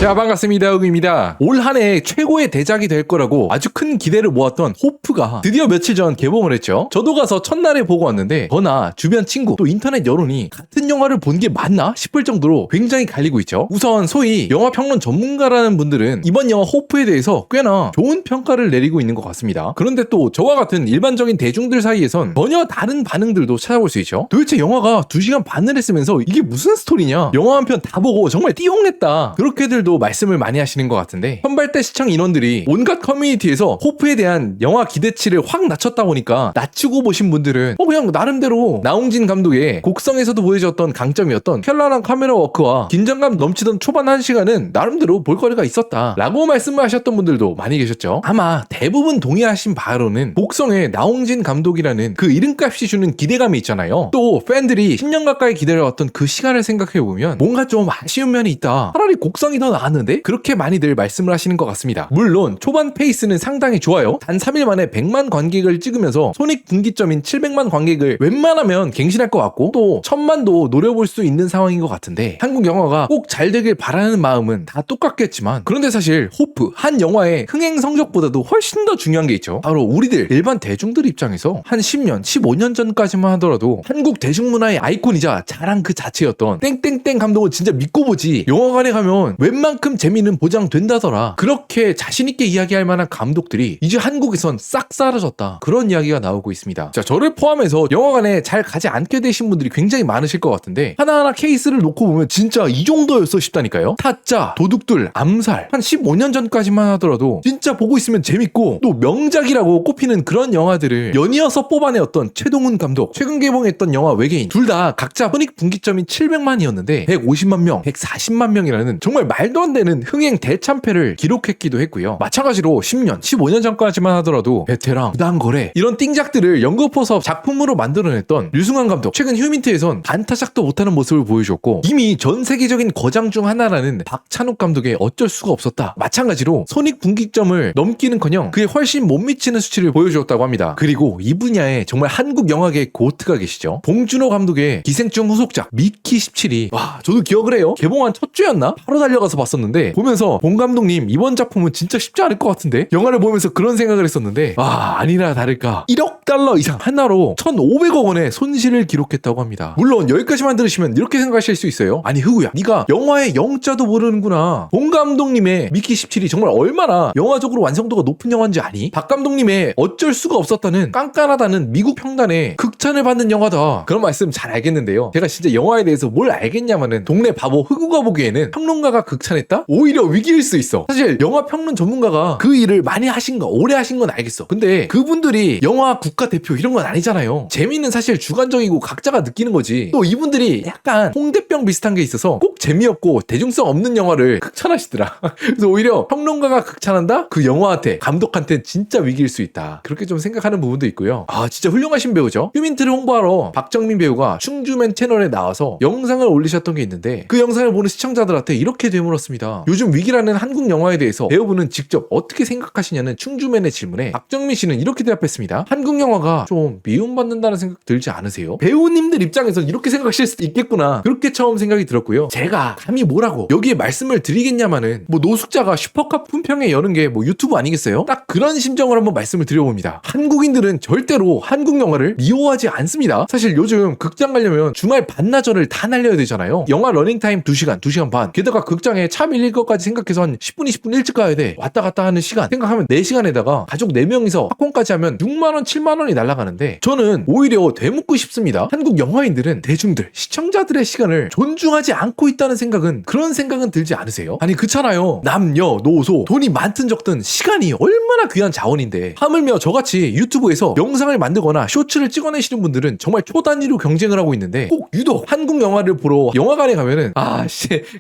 자, 반갑습니다. 우기입니다. 올 한 해 최고의 대작이 될 거라고 아주 큰 기대를 모았던 호프가 드디어 며칠 전 개봉을 했죠. 저도 가서 첫날에 보고 왔는데 저나 주변 친구 또 인터넷 여론이 같은 영화를 본 게 맞나 싶을 정도로 굉장히 갈리고 있죠. 우선 소위 영화평론 전문가라는 분들은 이번 영화 호프에 대해서 꽤나 좋은 평가를 내리고 있는 것 같습니다. 그런데 또 저와 같은 일반적인 대중들 사이에선 전혀 다른 반응들도 찾아볼 수 있죠. 도대체 영화가 2시간 반을 했으면서 이게 무슨 스토리냐? 영화 한 편 다 보고 정말 띠용냈다. 그렇게들도 말씀을 많이 하시는 것 같은데 선발대 시청 인원들이 온갖 커뮤니티에서 호프에 대한 영화 기대치를 확 낮췄다 보니까 낮추고 보신 분들은 그냥 나름대로 나홍진 감독의 곡성에서도 보여줬던 강점이었던 현란한 카메라 워크와 긴장감 넘치던 초반 1시간은 나름대로 볼거리가 있었다 라고 말씀을 하셨던 분들도 많이 계셨죠. 아마 대부분 동의하신 바로는 곡성의 나홍진 감독이라는 그 이름값이 주는 기대감이 있잖아요. 또 팬들이 10년 가까이 기다려왔던 그 시간을 생각해보면 뭔가 좀 아쉬운 면이 있다. 차라리 곡성이 더 나았는데? 그렇게 많이들 말씀을 하시는 것 같습니다. 물론 초반 페이스는 상당히 좋아요. 단 3일 만에 100만 관객을 찍으면서 손익분기점인 700만 관객을 웬만하면 갱신할 것 같고 또 1000만도 노려볼 수 있는 상황인 것 같은데 한국 영화가 꼭 잘 되길 바라는 마음은 다 똑같겠지만 그런데 사실 호프 한 영화의 흥행 성적보다도 훨씬 더 중요한 게 있죠. 바로 우리들 일반 대중들 입장에서 한 10년, 15년 전까지만 하더라도 한국 대중문화의 아이콘이자 자랑 그 자체였던 땡땡땡 감독은 진짜 믿고 보지 영화관에 가면 웬만큼 재미는 보장된다더라. 그렇게 자신있게 이야기할 만한 감독들이 이제 한국에선 싹 사라졌다. 그런 이야기가 나오고 있습니다. 자, 저를 포함해서 영화관에 잘 가지 않게 되신 분들이 굉장히 많으실 것 같은데 하나하나 케이스를 놓고 보면 진짜 이 정도였어 싶다니까요. 타짜, 도둑들, 암살 한 15년 전까지만 하더라도 진짜 보고 있으면 재밌고 또 명작이라고 꼽히는 그런 영화들을 연이어서 뽑아내었던 최동훈 감독 최근 개봉했던 영화 외계인 둘 다 각자 손익분기점이 700만이었는데 150만 명, 140만 명이라는 정말 말도 안 되는 흥행 대참패를 기록했기도 했고요. 마찬가지로 10년, 15년 전까지만 하더라도 베테랑, 부당거래 이런 띵작들을 연거푸서 작품으로 만들어냈던 류승환 감독 최근 휴민트에선 반타작도 못하는 모습을 보여줬고 이미 전 세계적인 거장 중 하나라는 박찬욱 감독의 어쩔 수가 없었다. 마찬가지로 손익분기점을 넘기는커녕 그에 훨씬 못 미치는 수치를 보여주었다고 합니다. 그리고 이 분야에 정말 한국 영화계의 고트가 계시죠. 봉준호 감독의 기생충 후속작 미키 17이 와 저도 기억을 해요. 개봉한 첫 주였나? 바로 달려가서 봤었는데 보면서 봉 감독님 이번 작품은 진짜 쉽지 않을 것 같은데 영화를 보면서 그런 생각을 했었는데 아니나 다를까 1억 달러 이상 하나로 1,500억 원의 손실을 기록했다고 합니다. 물론 여기까지만 들으시면 이렇게 생각하실 수 있어요. 아니 흐구야 네가 영화의 영자도 모르는구나. 봉 감독님의 미키 17이 정말 얼마나 영화적으로 완성도가 높은 영화인지 아니? 박 감독님의 어쩔 수가 없었다는 깐깐하다는 미국 평단의 극찬을 받는 영화다. 그런 말씀 잘 알겠는데요. 제가 진짜 영화에 대해서 뭘 알겠냐면은 동네 바보 흐구가 보기에는 평론가가 극찬했다? 오히려 위기일 수 있어. 사실 영화 평론 전문가가 그 일을 많이 하신 거 오래 하신 건 알겠어. 근데 그분들이 영화 국가대표 이런 건 아니잖아요. 재미는 사실 주관적이고 각자가 느끼는 거지. 또 이분들이 약간 홍대병 비슷한 게 있어서 꼭 재미없고 대중성 없는 영화를 극찬하시더라. 그래서 오히려 평론가가 극찬한다? 그 영화한테 감독한테 진짜 위기일 수 있다. 그렇게 좀 생각하는 부분도 있고요. 진짜 훌륭하신 배우죠. 휴민트를 홍보하러 박정민 배우가 충주맨 채널에 나와서 영상을 올리셨던 게 있는데 그 영상을 보는 시청자들한테 이렇게 되물었습니다. 요즘 위기라는 한국 영화에 대해서 배우분은 직접 어떻게 생각하시냐는 충주맨의 질문에 박정민 씨는 이렇게 대답했습니다. 한국 영화가 좀 미움받는다는 생각 들지 않으세요? 배우님들 입장에서는 이렇게 생각하실 수도 있겠구나. 그렇게 처음 생각이 들었고요. 제가 감히 뭐라고 여기에 말씀을 드리겠냐마는 노숙자가 슈퍼컵 품평회 여는 게 유튜브 아니겠어요? 딱 그런 심정을 한번 말씀을 드려봅니다. 한국인들은 절대로 한국 영화를 미워하지 않습니다. 사실 요즘 극장 가려면 주말 반나절을 다 날려야 되잖아요. 영화 러닝타임 2시간, 2시간 반. 게다가 극장에 차 밀릴 것까지 생각해서 한 10분, 20분 일찍 가야 돼. 왔다 갔다 하는 시간 생각하면 4시간에다가 가족 4명이서 팝콘까지 하면 6만원, 7만원이 날아가는데 저는 오히려 되묻고 싶습니다. 한국 영화인들은 대중들, 시청자들의 시간을 존중하지 않고 있다는 생각은 그런 생각은 들지 않으세요? 아니 그렇잖아요. 남녀, 노소, 돈이 많든 적든 시간이 얼마나 귀한 자원인데 하물며 저같이 유튜브에서 영상을 만들거나 쇼츠를 찍어내시는 분들은 정말 초단위로 경쟁을 하고 있는데 꼭 유독 한국 영화를 보러 영화관에 가면은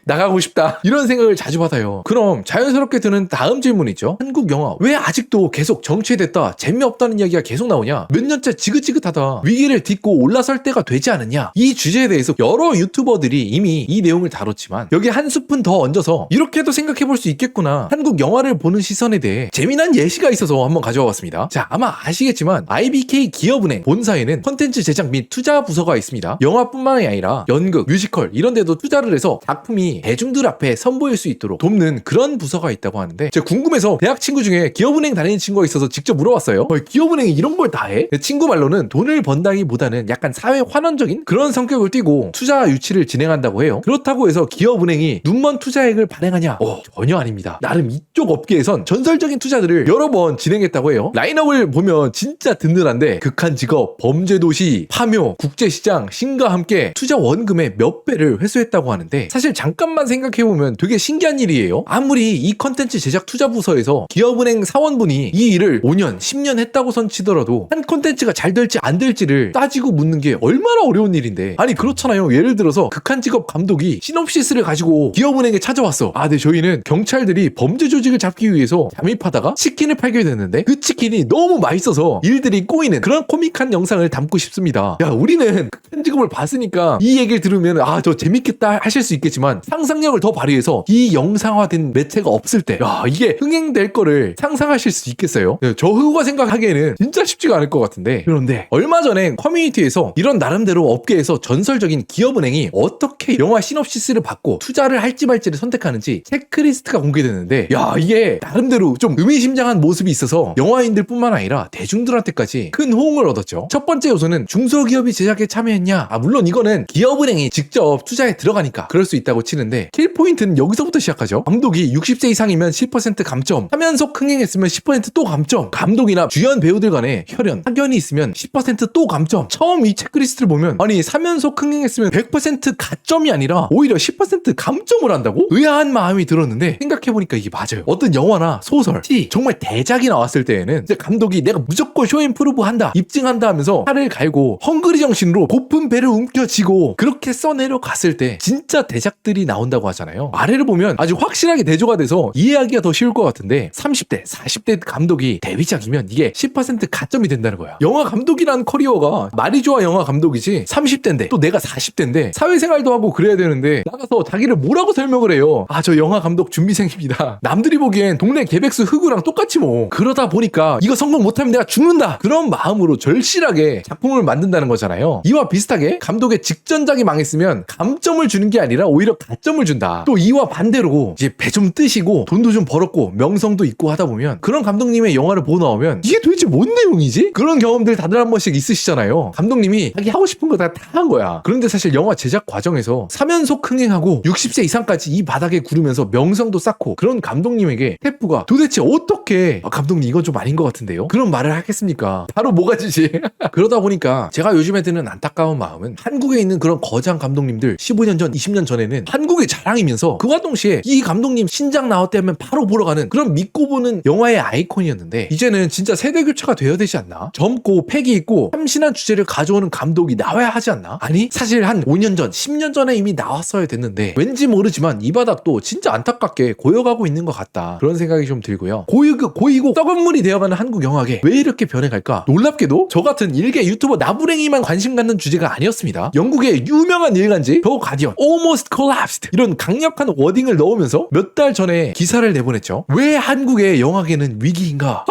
나가고 싶다 이런 생각을 자주 받아요. 그럼 자연스럽게 드는 다음 질문이죠. 한국 영화 왜 아직도 계속 정체됐다 재미없다는 이야기가 계속 나오냐? 몇 년째 지긋지긋하다 위기를 딛고 올라설 때가 되지 않았냐? 이 주제에 대해서 여러 유튜버들이 이미 이 내용을 다뤘지만 여기 한 스푼 더 얹어서 이렇게도 생각해볼 수 있겠구나. 한국 영화를 보는 시선에 대해 재미난 예시가 있어서 한번 가져와 봤습니다. 자, 아마 아시겠지만 IBK 기업은행 본사에는 콘텐츠 제작 및 투자 부서가 있습니다. 영화뿐만이 아니라 연극, 뮤지컬 이런 데도 투자를 해서 작품이 대중들 앞에 선 선보일 수 있도록 돕는 그런 부서가 있다고 하는데, 제가 궁금해서 대학 친구 중에 기업은행 다니는 친구가 있어서 직접 물어봤어요. 기업은행이 이런 걸 다 해? 친구 말로는 돈을 번다기보다는 약간 사회 환원적인 그런 성격을 띠고 투자 유치를 진행한다고 해요. 그렇다고 해서 기업은행이 눈먼 투자액을 발행하냐? 전혀 아닙니다. 나름 이쪽 업계에선 전설적인 투자들을 여러 번 진행했다고 해요. 라인업을 보면 진짜 든든한데, 극한직업, 범죄도시, 파묘, 국제시장, 신과 함께 투자 원금의 몇 배를 회수했다고 하는데, 사실 잠깐만 생각해보면 되게 신기한 일이에요. 아무리 이 컨텐츠 제작 투자부서에서 기업은행 사원분이 이 일을 5년, 10년 했다고 선 치더라도 한 컨텐츠가 잘 될지 안 될지를 따지고 묻는 게 얼마나 어려운 일인데, 아니 그렇잖아요. 예를 들어서 극한직업 감독이 시놉시스를 가지고 기업은행에 찾아왔어. 네, 저희는 경찰들이 범죄 조직을 잡기 위해서 잠입하다가 치킨을 팔게 됐는데 그 치킨이 너무 맛있어서 일들이 꼬이는 그런 코믹한 영상을 담고 싶습니다. 야, 우리는 극한직업을 봤으니까 이 얘기를 들으면 저 재밌겠다 하실 수 있겠지만, 상상력을 더 발휘해서 이 영상화된 매체가 없을 때 이게 흥행될 거를 상상하실 수 있겠어요? 저 흑우가 생각하기에는 진짜 쉽지가 않을 것 같은데, 그런데 얼마 전에 커뮤니티에서 이런 나름대로 업계에서 전설적인 기업은행이 어떻게 영화 시놉시스를 받고 투자를 할지 말지를 선택하는지 체크리스트가 공개됐는데, 이게 나름대로 좀 의미심장한 모습이 있어서 영화인들 뿐만 아니라 대중들한테까지 큰 호응을 얻었죠. 첫 번째 요소는 중소기업이 제작에 참여했냐? 물론 이거는 기업은행이 직접 투자에 들어가니까 그럴 수 있다고 치는데, 킬포인트는 여기서부터 시작하죠. 감독이 60세 이상이면 10% 감점, 3연속 흥행했으면 10% 또 감점, 감독이나 주연 배우들 간에 혈연, 학연이 있으면 10% 또 감점. 처음 이 체크리스트를 보면 3연속 흥행했으면 100% 가점이 아니라 오히려 10% 감점을 한다고? 의아한 마음이 들었는데, 생각해보니까 이게 맞아요. 어떤 영화나 소설, 시, 정말 대작이 나왔을 때에는 이제 감독이 내가 무조건 쇼앤프루브 한다, 입증한다 하면서 팔을 갈고 헝그리 정신으로 고픈 배를 움켜쥐고 그렇게 써내려 갔을 때 진짜 대작들이 나온다고 하잖아요. 아래를 보면 아주 확실하게 대조가 돼서 이해하기가 더 쉬울 것 같은데, 30대, 40대 감독이 데뷔작이면 이게 10% 가점이 된다는 거야. 영화 감독이라는 커리어가 말이 좋아 영화 감독이지, 30대인데 또 내가 40대인데 사회생활도 하고 그래야 되는데 나가서 자기를 뭐라고 설명을 해요? 저 영화 감독 준비생입니다. 남들이 보기엔 동네 개백수 흑우랑 똑같이 뭐. 그러다 보니까 이거 성공 못하면 내가 죽는다, 그런 마음으로 절실하게 작품을 만든다는 거잖아요. 이와 비슷하게 감독의 직전작이 망했으면 감점을 주는 게 아니라 오히려 가점을 준다. 또 이와 반대로 이제 배 좀 뜨시고 돈도 좀 벌었고 명성도 있고 하다 보면 그런 감독님의 영화를 보고 나오면 이게 도대체 뭔 내용이지? 그런 경험들 다들 한 번씩 있으시잖아요. 감독님이 자기 하고 싶은 거 다 한 거야. 그런데 사실 영화 제작 과정에서 3연속 흥행하고 60세 이상까지 이 바닥에 구르면서 명성도 쌓고 그런 감독님에게 태프가 도대체 어떻게 감독님 이건 좀 아닌 것 같은데요? 그런 말을 하겠습니까? 바로 뭐가지지? 그러다 보니까 제가 요즘에 드는 안타까운 마음은, 한국에 있는 그런 거장 감독님들 15년 전, 20년 전에는 한국의 자랑이면서 그와 동시에 이 감독님 신작 나왔다 하면 바로 보러 가는 그런 믿고 보는 영화의 아이콘이었는데, 이제는 진짜 세대 교체가 되어야 되지 않나? 젊고 패기 있고 참신한 주제를 가져오는 감독이 나와야 하지 않나? 아니 사실 한 5년 전, 10년 전에 이미 나왔어야 됐는데 왠지 모르지만 이 바닥도 진짜 안타깝게 고여가고 있는 것 같다, 그런 생각이 좀 들고요. 고이고 썩은 물이 되어가는 한국 영화계 왜 이렇게 변해갈까? 놀랍게도 저 같은 일개 유튜버 나부랭이만 관심 갖는 주제가 아니었습니다. 영국의 유명한 일간지 더 가디언, Almost Collapsed, 이런 강력한 워딩을 넣으면서 몇 달 전에 기사를 내보냈죠. 왜 한국의 영화계는 위기인가?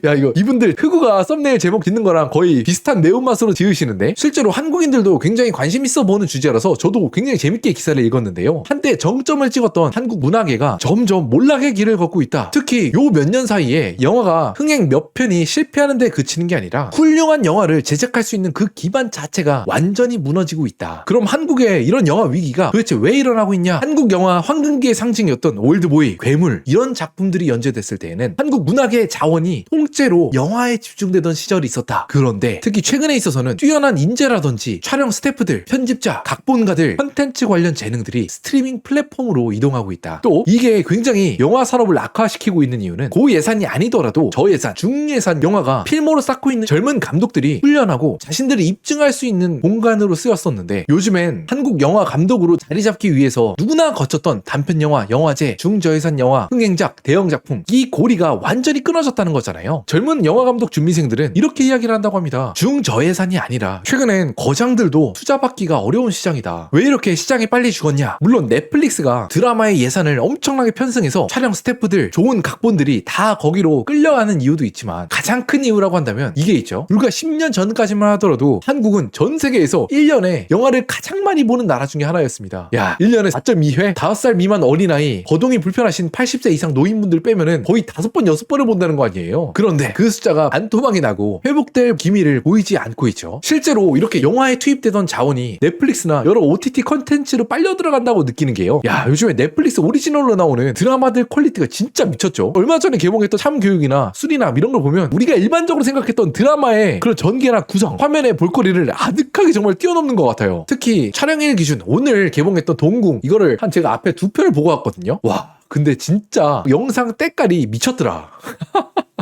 야, 이분들 흑우가 썸네일 제목 짓는 거랑 거의 비슷한 매운맛으로 지으시는데, 실제로 한국인들도 굉장히 관심 있어 보는 주제라서 저도 굉장히 재밌게 기사를 읽었는데요. 한때 정점을 찍었던 한국 문화계가 점점 몰락의 길을 걷고 있다. 특히 요 몇 년 사이에 영화가 흥행 몇 편이 실패하는 데 그치는 게 아니라 훌륭한 영화를 제작할 수 있는 그 기반 자체가 완전히 무너지고 있다. 그럼 한국의 이런 영화 위기가 도대체 왜 일어나고 있냐? 한국 영화 황금기의 상징이었던 올드보이, 괴물, 이런 작품들이 연재됐을 때에는 한국 문화계의 자원이 통째로 영화에 집중되던 시절이 있었다. 그런데 특히 최근에 있어서는 뛰어난 인재라든지 촬영 스태프들, 편집자, 각본가들, 컨텐츠 관련 재능들이 스트리밍 플랫폼으로 이동하고 있다. 또 이게 굉장히 영화 산업을 악화시키고 있는 이유는 고예산이 아니더라도 저예산, 중예산 영화가 필모로 쌓고 있는 젊은 감독들이 훈련하고 자신들을 입증할 수 있는 공간으로 쓰였었는데, 요즘엔 한국 영화 감독으로 자리 잡기 위해서 누구나 거쳤던 단편 영화, 영화제, 중저예산 영화, 흥행작, 대형 작품, 이 고리가 완전히 끊어졌다는 거죠. 거잖아요. 젊은 영화감독 준비생들은 이렇게 이야기를 한다고 합니다. 중저예산이 아니라 최근엔 거장들도 투자받기가 어려운 시장이다. 왜 이렇게 시장이 빨리 죽었냐? 물론 넷플릭스가 드라마의 예산을 엄청나게 편성해서 촬영 스태프들, 좋은 각본들이 다 거기로 끌려가는 이유도 있지만 가장 큰 이유라고 한다면 이게 있죠. 불과 10년 전까지만 하더라도 한국은 전 세계에서 1년에 영화를 가장 많이 보는 나라 중에 하나였습니다. 야, 1년에 4.2회? 5살 미만 어린아이, 거동이 불편하신 80세 이상 노인분들 빼면은 거의 5번, 6번을 본다는 거 아니에요. 그런데 그 숫자가 반토막이 나고 회복될 기미를 보이지 않고 있죠. 실제로 이렇게 영화에 투입되던 자원이 넷플릭스나 여러 OTT 컨텐츠로 빨려 들어간다고 느끼는 게요. 야, 요즘에 넷플릭스 오리지널로 나오는 드라마들 퀄리티가 진짜 미쳤죠. 얼마 전에 개봉했던 참교육이나 수리남 이런 걸 보면 우리가 일반적으로 생각했던 드라마의 그런 전개나 구성, 화면의 볼거리를 아득하게 정말 뛰어넘는 것 같아요. 특히 촬영일 기준 오늘 개봉했던 동궁 이거를 한 제가 앞에 2편을 보고 왔거든요. 와, 근데 진짜 영상 때깔이 미쳤더라.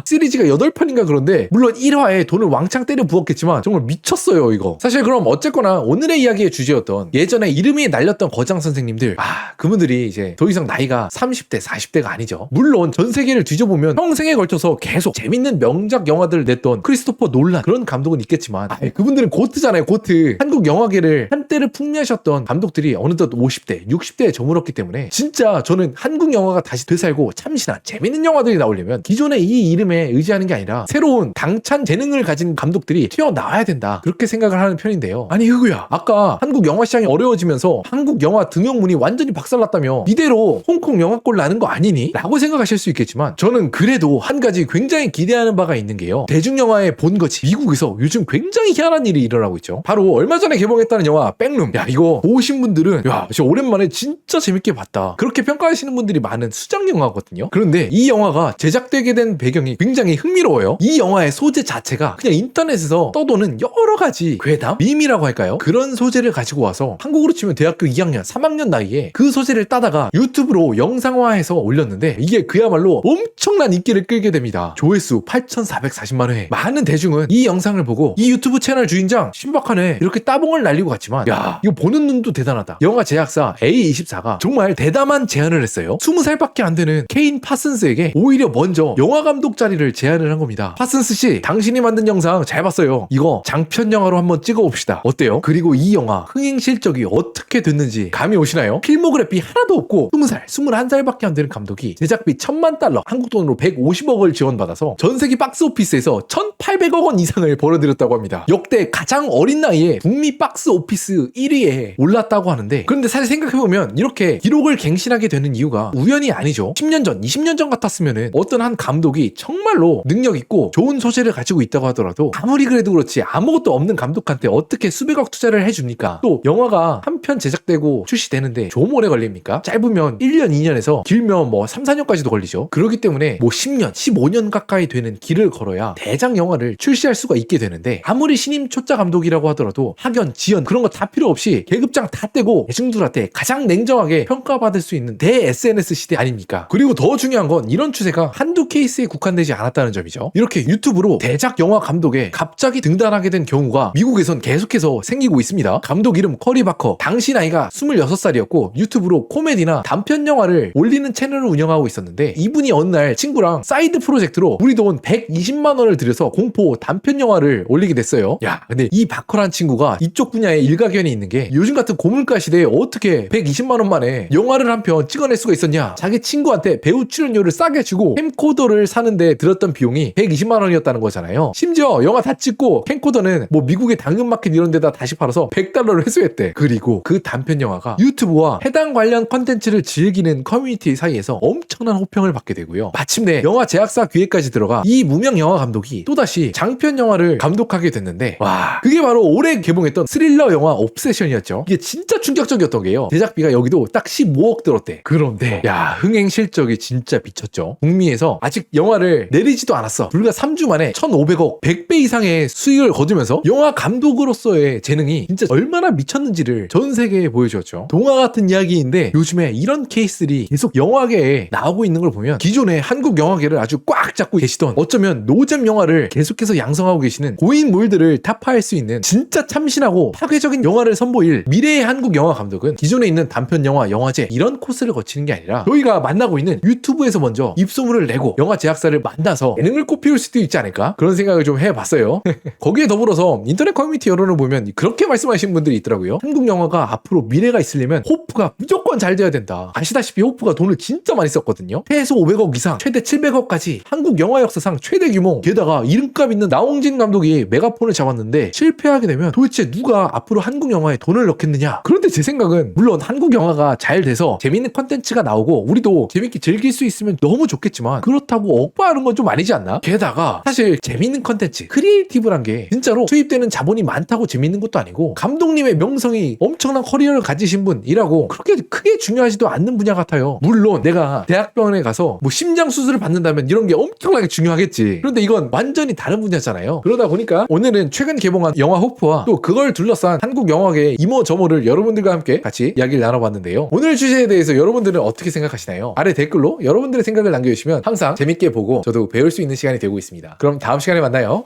시리즈가 8편인가 그런데 물론 1화에 돈을 왕창 때려 부었겠지만 정말 미쳤어요 이거. 사실 그럼 어쨌거나 오늘의 이야기의 주제였던 예전에 이름이 날렸던 거장 선생님들, 그분들이 이제 더 이상 나이가 30대 40대가 아니죠. 물론 전 세계를 뒤져보면 평생에 걸쳐서 계속 재밌는 명작 영화들을 냈던 크리스토퍼 놀란 그런 감독은 있겠지만 그분들은 고트잖아요. 고트. 한국 영화계를 한때를 풍미하셨던 감독들이 어느덧 50대 60대에 저물었기 때문에 진짜 저는 한국 영화가 다시 되살고 참신한 재밌는 영화들이 나오려면 기존의 이 이름에 의지하는 게 아니라 새로운 당찬 재능을 가진 감독들이 튀어나와야 된다, 그렇게 생각을 하는 편인데요. 아니 흑우야, 아까 한국 영화 시장이 어려워지면서 한국 영화 등용문이 완전히 박살났다며 이대로 홍콩 영화꼴 나는 거 아니니? 라고 생각하실 수 있겠지만 저는 그래도 한 가지 굉장히 기대하는 바가 있는 게요, 대중영화의 본거지 미국에서 요즘 굉장히 희한한 일이 일어나고 있죠. 바로 얼마 전에 개봉했다는 영화 백룸. 야, 이거 보신 분들은 야 진짜 오랜만에 진짜 재밌게 봤다, 그렇게 평가하시는 분들이 많은 수장 영화거든요. 그런데 이 영화가 제작되게 된 배경이 굉장히 흥미로워요. 이 영화의 소재 자체가 그냥 인터넷에서 떠도는 여러 가지 괴담? 밈이라고 할까요? 그런 소재를 가지고 와서 한국으로 치면 대학교 2학년, 3학년 나이에 그 소재를 따다가 유튜브로 영상화해서 올렸는데 이게 그야말로 엄청난 인기를 끌게 됩니다. 조회수 8,440만 회. 많은 대중은 이 영상을 보고 이 유튜브 채널 주인장 신박하네 이렇게 따봉을 날리고 갔지만, 야 이거 보는 눈도 대단하다. 영화 제작사 A24가 정말 대담한 제안을 했어요. 20살밖에 안 되는 케인 파슨스에게 오히려 먼저 영화 감독 자리를 제안을 한 겁니다. 파슨스 씨, 당신이 만든 영상 잘 봤어요. 이거 장편 영화로 한번 찍어봅시다. 어때요? 그리고 이 영화 흥행 실적이 어떻게 됐는지 감이 오시나요? 필모그래피 하나도 없고 20살, 21살밖에 안 되는 감독이 제작비 $10,000,000, 한국 돈으로 150억을 지원받아서 전 세계 박스오피스에서 1,800억 원 이상을 벌어들였다고 합니다. 역대 가장 어린 나이에 북미 박스오피스 1위에 올랐다고 하는데, 그런데 사실 생각해보면 이렇게 기록을 갱신하게 되는 이유가 우연이 아니죠. 10년 전, 20년 전 같았으면은 어떤 한 감독이 정말로 능력 있고 좋은 소재를 가지고 있다고 하더라도 아무리 그래도 그렇지 아무것도 없는 감독한테 어떻게 수백억 투자를 해줍니까? 또 영화가 한 편 제작되고 출시되는데 좀 오래 걸립니까? 짧으면 1년, 2년에서 길면 뭐 3, 4년까지도 걸리죠. 그렇기 때문에 뭐 10년, 15년 가까이 되는 길을 걸어야 대작 영화를 출시할 수가 있게 되는데, 아무리 신임 초짜 감독이라고 하더라도 학연, 지연 그런 거 다 필요 없이 계급장 다 떼고 대중들한테 가장 냉정하게 평가받을 수 있는 대 SNS 시대 아닙니까? 그리고 더 중요한 건 이런 추세가 한두 케이스에 국한되지 않았다는 점이죠. 이렇게 유튜브로 대작 영화 감독에 갑자기 등단하게 된 경우가 미국에선 계속해서 생기고 있습니다. 감독 이름 커리 바커. 당시 나이가 26살이었고 유튜브로 코미디나 단편 영화를 올리는 채널을 운영하고 있었는데, 이분이 어느 날 친구랑 사이드 프로젝트로 우리 돈 120만 원을 들여서 공포 단편 영화를 올리게 됐어요. 야, 근데 이 바커란 친구가 이쪽 분야에 일가견이 있는 게, 요즘 같은 고물가 시대에 어떻게 120만 원 만에 영화를 한 편 찍어낼 수가 있었냐. 자기 친구한테 배우 출연료를 싸게 주고 캠코더를 사는데 들었던 비용이 120만 원이었다는 거잖아요. 심지어 영화 다 찍고 캠코더는 뭐 미국의 당근마켓 이런 데다 다시 팔아서 $100를 회수했대. 그리고 그 단편 영화가 유튜브와 해당 관련 컨텐츠를 즐기는 커뮤니티 사이에서 엄청난 호평을 받게 되고요. 마침내 영화 제작사 기획까지 들어가 이 무명 영화 감독이 또다시 장편 영화를 감독하게 됐는데, 와, 그게 바로 올해 개봉했던 스릴러 영화 옵세션이었죠. 이게 진짜 충격적이었던 게요, 제작비가 여기도 딱 15억 들었대. 그런데 야, 흥행 실적이 진짜 미쳤죠. 북미에서 아직 영화를 내리지도 않았어. 불과 3주 만에 1,500억, 100배 이상의 수익을 거두면서 영화 감독으로서의 재능이 진짜 얼마나 미쳤는지를 전 세계에 보여주었죠. 동화 같은 이야기인데 요즘에 이런 케이스들이 계속 영화계에 나오고 있는 걸 보면 기존의 한국 영화계를 아주 꽉 잡고 계시던, 어쩌면 노잼 영화를 계속해서 양성하고 계시는 고인물들을 타파할 수 있는 진짜 참신하고 파괴적인 영화를 선보일 미래의 한국 영화 감독은 기존에 있는 단편 영화, 영화제 이런 코스를 거치는 게 아니라 저희가 만나고 있는 유튜브에서 먼저 입소문을 내고 영화 제작사를 만나서 예능을 꽃피울 수도 있지 않을까? 그런 생각을 좀 해봤어요. 거기에 더불어서 인터넷 커뮤니티 여론을 보면 그렇게 말씀하시는 분들이 있더라고요. 한국 영화가 앞으로 미래가 있으려면 호프가 무조건 잘 돼야 된다. 아시다시피 호프가 돈을 진짜 많이 썼거든요. 최소 500억 이상, 최대 700억까지 한국 영화 역사상 최대 규모, 게다가 이름값 있는 나홍진 감독이 메가폰을 잡았는데 실패하게 되면 도대체 누가 앞으로 한국 영화에 돈을 넣겠느냐? 그런데 제 생각은 물론 한국 영화가 잘 돼서 재밌는 컨텐츠가 나오고 우리도 재밌게 즐길 수 있으면 너무 좋겠지만 그렇다고 억바하는 건 좀 아니지 않나? 게다가 사실 재밌는 컨텐츠, 크리에이티브란 게 진짜로 투입되는 자본이 많다고 재밌는 것도 아니고 감독님의 명성이 엄청난 커리어를 가지신 분이라고 그렇게 크게 중요하지도 않는 분야 같아요. 물론 내가 대학병원에 가서 뭐 심장 수술을 받는다면 이런 게 엄청나게 중요하겠지. 그런데 이건 완전히 다른 분야잖아요. 그러다 보니까 오늘은 최근 개봉한 영화 호프와 또 그걸 둘러싼 한국 영화계의 이모저모를 여러분들과 함께 같이 이야기를 나눠봤는데요. 오늘 주제에 대해서 여러분들은 어떻게 생각하시나요? 아래 댓글로 여러분들의 생각을 남겨주시면 항상 재밌게 보고 저도 배울 수 있는 시간이 되고 있습니다. 그럼 다음 시간에 만나요.